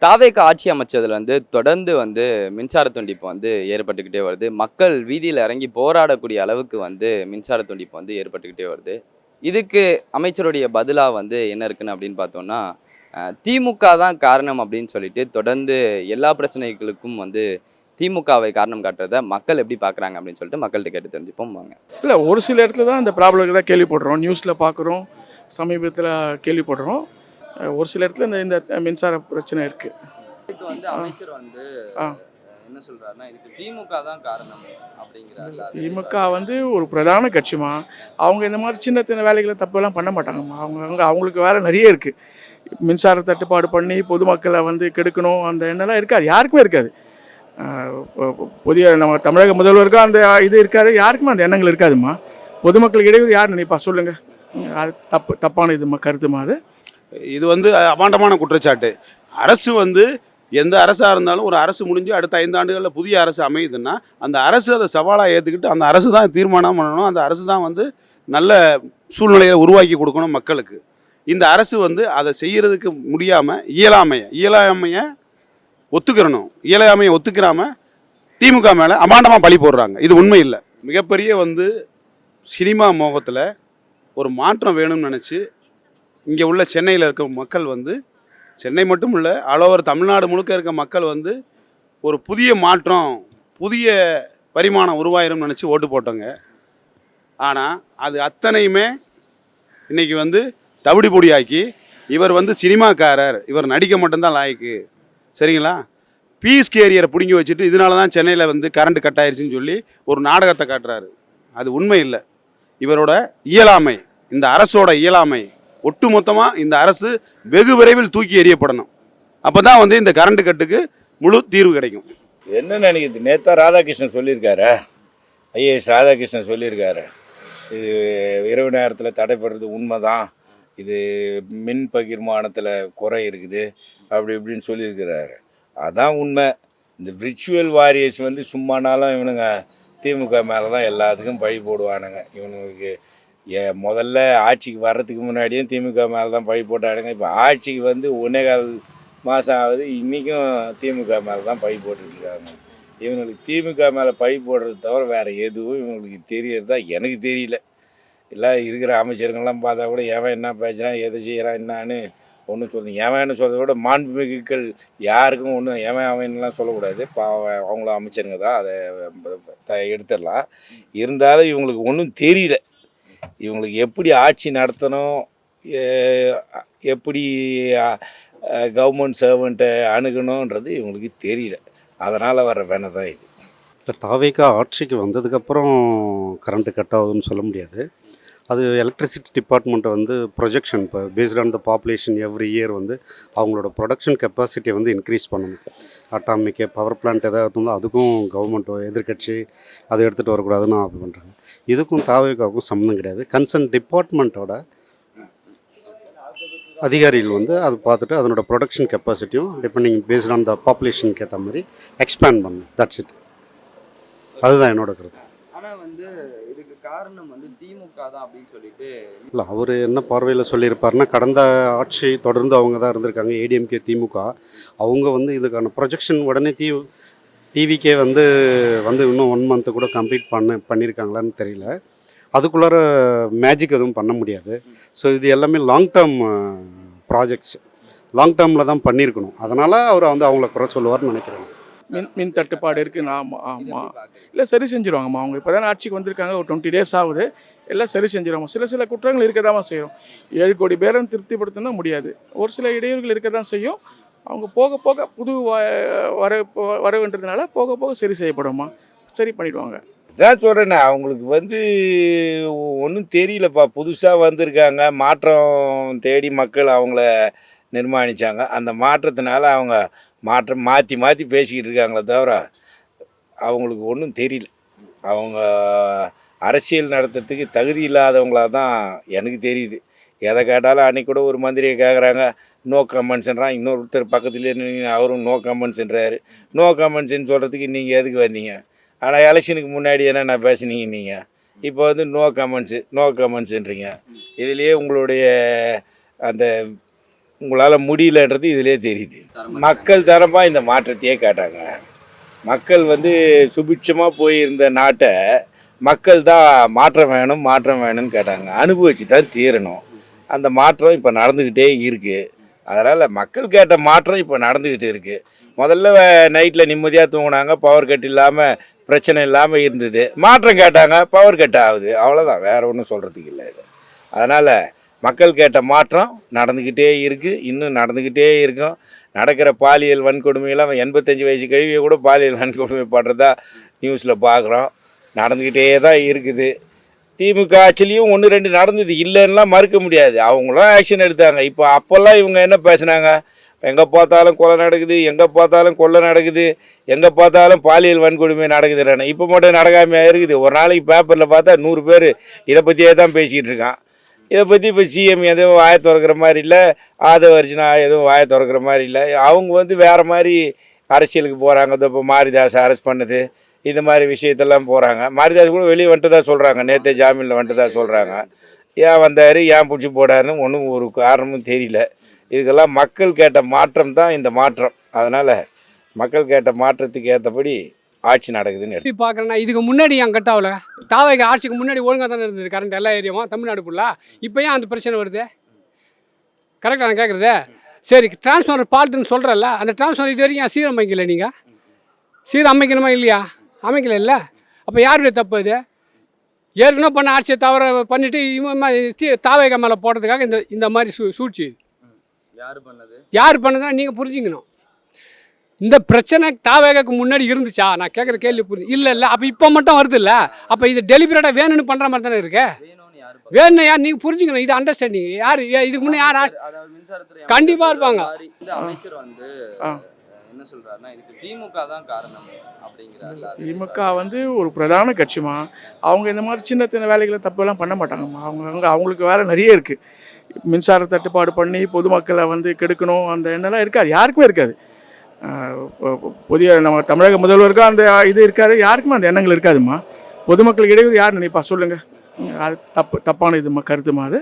தாவேக ஆட்சி அமைச்சதுல தொடர்ந்து மின்சார துண்டிப்பு ஏற்பட்டுக்கிட்டே வருது. மக்கள் வீதியில இறங்கி போராடக்கூடிய அளவுக்கு மின்சார துண்டிப்பு ஏற்பட்டுக்கிட்டே வருது. இதுக்கு அமைச்சருடைய பதிலா என்ன இருக்குன்னு அப்படின்னு பார்த்தோம்னா, திமுக தான் காரணம் அப்படின்னு சொல்லிட்டு தொடர்ந்து எல்லா பிரச்சனைகளுக்கும் திமுகவை காரணம் காட்டுறத மக்கள் எப்படி பார்க்குறாங்க அப்படின்னு சொல்லிட்டு மக்கள்கிட்ட கேட்டு தெரிஞ்சுப்போம் வாங்க. இல்லை, ஒரு சில இடத்துல தான் இந்த ப்ராப்ளம் தான் கேள்விப்படுறோம், நியூஸில் பார்க்குறோம், சமீபத்தில் கேள்விப்படுறோம். ஒரு சில இடத்துல இந்த மின்சார பிரச்சனை இருக்குது. இதுக்கு அமைச்சர் ஆ என்ன சொல்றாருன்னா, இதுக்கு திமுக தான் காரணம் அப்படிங்கிறாரு. திமுக ஒரு பிரதான கட்சிமா. அவங்க இந்த மாதிரி சின்ன சின்ன வேலைகளை தப்பெல்லாம் பண்ண மாட்டாங்கம்மா. அவங்களுக்கு வேலை நிறைய இருக்குது. மின்சார தட்டுப்பாடு பண்ணி பொதுமக்களை கெடுக்கணும் அந்த எண்ணெல்லாம் இருக்காது, யாருக்குமே இருக்காது. புதிய நம்ம தமிழக முதல்வருக்கும் அந்த இது இருக்காது, யாருக்குமே அந்த எண்ணங்கள் இருக்காதுமா. பொதுமக்களுக்கு இடையூறு யார் நினைப்பா சொல்லுங்கள்? அது தப்பான இது கருத்துமா. அது இது அபாண்டமான குற்றச்சாட்டு. அரசு எந்த அரசாக இருந்தாலும் ஒரு அரசு முடிஞ்சு அடுத்த 5 ஆண்டுகளில் புதிய அரசு அமையுதுன்னா அந்த அரசு அதை சவாலாக ஏற்றுக்கிட்டு அந்த அரசு தான் தீர்மானம் பண்ணணும். அந்த அரசு தான் நல்ல சூழ்நிலையை உருவாக்கி கொடுக்கணும் மக்களுக்கு. இந்த அரசு அதை செய்கிறதுக்கு முடியாமல் இயலாமையை ஒத்துக்கிறணும். இயலாமையை ஒத்துக்கிறாமல் திமுக மேலே அபாண்டமாக பழி போடுறாங்க. இது உண்மை இல்லை. மிகப்பெரிய சினிமா மோகத்தில் ஒரு மாற்றம் வேணும்னு நினச்சி இங்கே உள்ள சென்னையில் இருக்க மக்கள் சென்னை மட்டும் இல்லை, ஆல் ஓவர் தமிழ்நாடு முழுக்க இருக்க மக்கள் ஒரு புதிய மாற்றம், புதிய பரிமாணம் உருவாயிரும்னு நினச்சி ஓட்டு போட்டோங்க. ஆனால் அது அத்தனையுமே இன்றைக்கி தவிடு பொடியாக்கி இவர் சினிமாக்காரர், இவர் நடிக்க மட்டும்தான் லாய்க்கு, சரிங்களா, பீஸ் கேரியரை பிடுங்கி வச்சுட்டு இதனால தான் சென்னையில் கரண்ட் கட் ஆயிடுச்சுன்னு சொல்லி ஒரு நாடகத்தை காட்டுறாரு. அது உண்மை இல்லை. இவரோட இயலாமை, இந்த அரசோட இயலாமை, ஒட்டு மொத்தமாக இந்த அரசு வெகு விரைவில் தூக்கி எறியப்படணும். அப்போ தான் இந்த கரண்ட் கட்டுக்கு முழு தீர்வு கிடைக்கும். என்ன நினைக்கிது? நேற்றா ராதாகிருஷ்ணன் சொல்லியிருக்காரு, ஐஏஎஸ் ராதாகிருஷ்ணன் சொல்லியிருக்காரு, இது இரவு நேரத்தில் தடைப்படுறது உண்மை தான், இது மின் பகிர்மானத்தில் குறை இருக்குது அப்படி இப்படின்னு சொல்லியிருக்கிறாரு. அதான் உண்மை. இந்த விர்ச்சுவல் வாரியர்ஸ் சும்மானாலும் இவனுங்க திமுக மேலே தான் எல்லாத்துக்கும் பழி போடுவானுங்க. இவனுக்கு முதல்ல ஆட்சிக்கு வர்றதுக்கு முன்னாடியும் திமுக மேலே தான் பழி போட்டானுங்க. இப்போ ஆட்சிக்கு 1.25 மாதம் ஆகுது, இன்றைக்கும் திமுக மேலே தான் பழி போட்டுட்ருக்காங்க. இவங்களுக்கு திமுக மேலே பழி போடுறது தவிர வேறு எதுவும் இவங்களுக்கு தெரியறதா எனக்கு தெரியல. எல்லாம் இருக்கிற அமைச்சர்கள்லாம் பார்த்தா கூட எவன் என்ன பேசுகிறான், எதை செய்கிறான் என்னான்னு ஒன்றும் சொல்லுங்க. எவன்னு சொல்கிறத விட மாண்புமிகுக்கள் யாருக்கும் ஒன்றும் எவன் அவன்லாம் சொல்லக்கூடாது. அவங்கள அமைச்சருங்க தான், அதை எடுத்துடலாம். இருந்தாலும் இவங்களுக்கு ஒன்றும் தெரியல. இவங்களுக்கு எப்படி ஆட்சி நடத்தணும், எப்படி கவர்மெண்ட் சர்வெண்ட்டை அணுகணுன்றது இவங்களுக்கு தெரியல. அதனால் வர வேணை தான் இது. இல்லை, தாவேகா ஆட்சிக்கு வந்ததுக்கப்புறம் கரண்ட்டு கட் ஆகுதுன்னு சொல்ல முடியாது. அது எலக்ட்ரிசிட்டி டிபார்ட்மெண்ட்டை ப்ரொஜெக்ஷன் இப்போ paste on the population every year அவங்களோட ப்ரொடக்ஷன் கெப்பாசிட்டியை இன்க்ரீஸ் பண்ணணும். அட்டாமிக்கு பவர் பிளான்ட் எதாவது இருந்தால் அதுக்கும் கவர்மெண்ட்டோ எதிர்கட்சி அதை எடுத்துகிட்டு வரக்கூடாதுன்னு ஆஃப் பண்ணுறாங்க. இதுக்கும் தாவேகாவுக்கும் சம்மந்தம் கிடையாது. கன்சர்ன் டிபார்ட்மெண்ட்டோட அதிகாரிகள் அது பார்த்துட்டு அதனோட ப்ரொடக்ஷன் கெப்பாசிட்டியும் டிபெண்டிங் பேஸ்ட் ஆன் த பாப்புலேஷனுக்கு ஏற்ற மாதிரி எக்ஸ்பேண்ட் பண்ணணும். That's it. அதுதான் என்னோட கருத்து. ஆனால் இதுக்கு காரணம் திமுக தான் அப்படின்னு சொல்லிட்டு இல்லை, அவர் என்ன பார்வையில் சொல்லியிருப்பாருன்னா, கடந்த ஆட்சி தொடர்ந்து அவங்க தான் இருந்திருக்காங்க, ஏடிஎம்கே திமுக. அவங்க இதுக்கான ப்ரொஜெக்ஷன் உடனே டிவிக்கே இன்னும் 1 மந்த்து கூட கம்ப்ளீட் பண்ணியிருக்காங்களான்னு தெரியல. அதுக்குள்ளார மேஜிக் எதுவும் பண்ண முடியாது. ஸோ இது எல்லாமே லாங் டேர்ம் ப்ராஜெக்ட்ஸ், லாங் டேர்மில் தான் பண்ணியிருக்கணும். அதனால் அவர் அவங்கள குறை சொல்லுவார்னு நினைக்கிறேன். மின் தட்டுப்பாடு இருக்குது. ஆமாம், இல்லை சரி செஞ்சுருவாங்கம்மா. அவங்க இப்போ தானே ஆட்சிக்கு வந்திருக்காங்க, ஒரு 20 days ஆகுது. எல்லாம் சரி செஞ்சுருவாங்க. சில குற்றங்கள் இருக்க தான் செய்யும். 7 கோடி பேரை திருப்திப்படுத்தினா முடியாது. ஒரு சில இடையூறுகள் இருக்க தான் செய்யும். அவங்க போக போக புது வரவுன்றதுனால போக போக சரி செய்யப்படுமா, சரி பண்ணிவிடுவாங்க. இதான் சொல்கிறேண்ணே, அவங்களுக்கு ஒன்றும் தெரியலப்பா. புதுசாக வந்திருக்காங்க, மாற்றம் தேடி மக்கள் அவங்கள நிர்மாணித்தாங்க. அந்த மாற்றத்தினால அவங்க மாற்றி பேசிக்கிட்டு இருக்காங்களே தவிர அவங்களுக்கு ஒன்றும் தெரியல. அவங்க அரசியல் நடத்துறதுக்கு தகுதி இல்லாதவங்களாக தான் எனக்கு தெரியுது. எதை கேட்டாலும் அன்றைக்கி கூட ஒரு மந்திரியை கேட்குறாங்க, நோ கமெண்ட்ஸ்ன்றான். இன்னொருத்தர் பக்கத்துலேயே அவரும் நோ கமெண்ட்ஸ்ன்றாரு. நோ கமெண்ட்ஸ்ன்னு சொல்கிறதுக்கு நீங்கள் எதுக்கு வந்தீங்க? ஆனால் எலெக்ஷனுக்கு முன்னாடி என்ன பேசுனீங்க நீங்கள்? இப்போ நோ கமெண்ட்ஸுன்றீங்க. இதுலேயே உங்களுடைய அந்த உங்களால் முடியலன்றது இதிலே தெரியுது. மக்கள் தரமாக இந்த மாற்றத்தையே கேட்டாங்க. மக்கள் வந்து சுபிட்சமாக போயிருந்த நாட்டை மக்கள் தான் மாற்றம் வேணும்னு கேட்டாங்க. அனுபவிச்சு தான் தீரணும். அந்த மாற்றம் இப்போ நடந்துக்கிட்டே இருக்குது. அதனால் மக்கள் கேட்ட மாற்றம் இப்போ நடந்துக்கிட்டு இருக்குது. முதல்ல நைட்டில் நிம்மதியாக தூங்கினாங்க, பவர் கட் இல்லாமல் பிரச்சனை இல்லாமல் இருந்தது. மாற்றம் கேட்டாங்க, பவர் கட் ஆகுது. அவ்வளோதான், வேறு ஒன்றும் சொல்கிறதுக்கு இல்லை இது. அதனால் மக்கள் கேட்ட மாற்றம் நடந்துக்கிட்டே இருக்குது, இன்னும் நடந்துக்கிட்டே இருக்கும். நடக்கிற பாலியல் வன்கொடுமையெல்லாம் 85 வயசு கழிவியை கூட பாலியல் வன்கொடுமை பண்ணுறதா நியூஸில் பார்க்குறோம். நடந்துக்கிட்டே தான் இருக்குது. திமுக ஆட்சிலையும் 1-2 நடந்தது, இல்லைன்னா மறுக்க முடியாது. அவங்களும் ஆக்ஷன் எடுத்தாங்க. இப்போ அப்போல்லாம் இவங்க என்ன பேசுனாங்க? எங்கே பார்த்தாலும் கொலை நடக்குது, எங்கே பார்த்தாலும் கொள்ளை நடக்குது, எங்கே பார்த்தாலும் பாலியல் வன்கொடுமை நடக்குதுன்னு. இப்போ மட்டும் நடக்காமையாக இருக்குது. ஒரு நாளைக்கு பேப்பரில் பார்த்தா 100 பேர் இதை பற்றியே தான் பேசிக்கிட்டு இருக்கான். இதை பற்றி இப்போ சிஎம் எதுவும் வாயை திறக்கிற மாதிரி இல்லை, ஆதவ அர்ஜுனா எதுவும் வாயை திறக்கிற மாதிரி இல்லை. அவங்க வந்து வேறு மாதிரி அரசியலுக்கு போகிறாங்க. இப்போ மாரிதாஸ் அரெஸ்ட் பண்ணது, இந்த மாதிரி விஷயத்தெல்லாம் போகிறாங்க. மாரிதாஸ் கூட வெளியே வந்துட்டு தான் சொல்கிறாங்க, நேற்றே ஜாமீனில் வந்துட்டு தான் சொல்கிறாங்க. ஏன் வந்தார், ஏன் பிடிச்சி போடாருன்னு ஒன்றும் ஒரு காரணமும் தெரியல. இதுக்கெல்லாம் மக்கள் கேட்ட மாற்றம் தான் இந்த மாற்றம். அதனால் மக்கள் கேட்ட மாற்றத்துக்கு ஏற்றபடி ஆட்சி நடக்குதுன்னு எப்படி பார்க்குறேன்னா, இதுக்கு முன்னாடி என் கட்டாவில் தாவைக்கு ஆட்சிக்கு முன்னாடி ஒழுங்காக தானே இருந்தது கரண்ட் எல்லா ஏரியாவும் தமிழ்நாடு ஃபுல்லாக. இப்போ ஏன் அந்த பிரச்சனை வருது? கரெக்டாக நான் கேட்குறது. சரி, டிரான்ஸ்ஃபார்மர் ஃபால்ட்டுன்னு சொல்கிறல்ல, அந்த டிரான்ஸ்ஃபார்மர் இது வரைக்கும் சீரமைக்கல. நீங்கள் சீரமைக்கணுமா இல்லையா? அமைக்கல இல்லை. அப்போ யாருடைய தப்பு இது? ஏற்கனவே பண்ண ஆட்சியை தவற பண்ணிவிட்டு இவன் தாவேக மேலே போடுறதுக்காக இந்த மாதிரி சூழ்ச்சி. யார் பண்ணதுன்னா நீங்கள் புரிஞ்சுக்கணும். இந்த பிரச்சனை தாவேகாக்கு முன்னாடி இருந்துச்சா? நான் கேட்குற கேள்வி புரிஞ்சு இல்லை. அப்போ இப்போ மட்டும் வருது இல்லை. அப்போ இது டெலிபரேட்டாக வேணும்னு பண்ணுற மாதிரி தானே இருக்கு. வேணும் யார் நீங்கள் புரிஞ்சுக்கணும். இது அண்டர்ஸ்டாண்டிங். யார் இதுக்கு முன்னே யார் கண்டிப்பாக இருப்பாங்க. அமைச்சர் வந்து என்ன சொல்றாருன்னா, இதுக்கு திமுக தான் காரணம் அப்படிங்கிறாரு. திமுக வந்து ஒரு பிரதான கட்சிமா. அவங்க இந்த மாதிரி சின்ன வேலைகளை தப்பெல்லாம் பண்ண மாட்டாங்கம்மா. அவங்களுக்கு வேலை நிறைய இருக்குது. மின்சார தட்டுப்பாடு பண்ணி பொதுமக்களை வந்து கெடுக்கணும் அந்த எண்ணெல்லாம் இருக்காது, யாருக்குமே இருக்காது. புதிய நம்ம தமிழக முதல்வருக்கு அந்த இது இருக்காது, யாருக்குமே அந்த எண்ணங்கள் இருக்காதுமா. பொதுமக்களுக்கு இடையூறு யார் நினைப்பா சொல்லுங்கள்? அது தப்பான இதுமா கருத்துமா அது.